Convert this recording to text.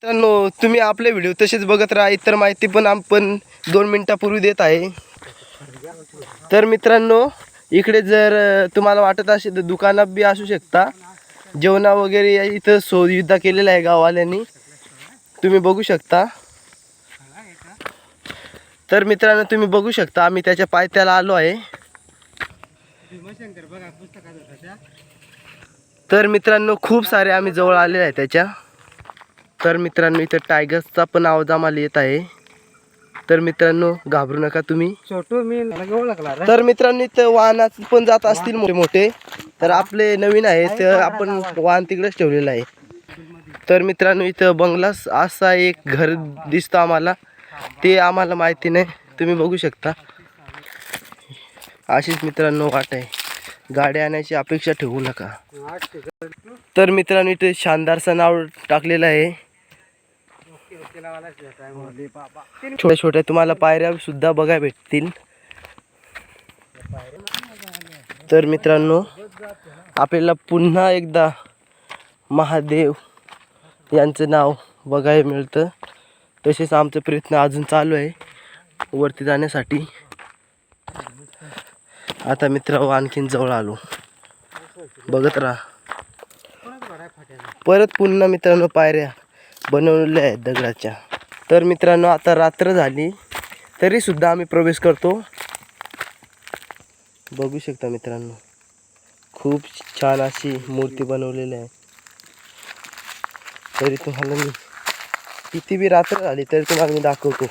मित्रांनो, तुम्ही आपले व्हिडिओ तसेच बघत राहा. इतर माहिती पण आपण 2 मिनिटापूर्वी देत आहे. तर मित्रांनो, इकडे जर तुम्हाला वाटत असेल तर दुकानात बी असू शकता. जेवणा वगैरे इथं सुविधा केलेला आहे गाववाल्यांनी, तुम्ही बघू शकता. तर मित्रांनो, तुम्ही बघू शकता आम्ही त्याच्या पायथ्याला आलो आहे. तर मित्रांनो, खूप सारे आम्ही जवळ आलेले आहे त्याच्या. तर मित्रांनो, इथं टायगर्सचा पण आवाज आम्हाला येत आहे. तर मित्रांनो, घाबरू नका तुम्ही. तर मित्रांनो, इथं वाहनात पण जात असतील मोठे मोठे. तर आपले नवीन आहे तर आपण वाहन तिकडेच ठेवलेलं आहे. तर मित्रांनो, इथं बंगलास असा एक घर दिसतं आम्हाला. ते आम्हाला माहिती नाही, तुम्ही बघू शकता. अशीच मित्रांनो वाट आहे. गाडी आणायची अपेक्षा ठेवू नका. तर मित्रांनो, इथे शानदारचं नाव टाकलेलं आहे. छोट्या छोट्या तुम्हाला पायऱ्या सुद्धा बघायला भेटतील. तर मित्रांनो, आपल्याला पुन्हा एकदा महादेव यांचं नाव बघायला मिळतं. तसेच आमचा प्रयत्न अजून चालू आहे वरती जाण्यासाठी. आता मित्रांनो, आणखीन जवळ आलो, बघत राहा. परत पुन्हा मित्रांनो पायऱ्या बनवलेल्या आहेत दगडाच्या. तर मित्रांनो, आता रात्र झाली तरी सुद्धा आम्ही प्रवेश करतो. बघू शकता मित्रांनो, खूप छान अशी मूर्ती बनवलेली आहे. तरी तुम्हाला मी किती बी रात्र झाली तरी तुम्हाला मी दाखवतो.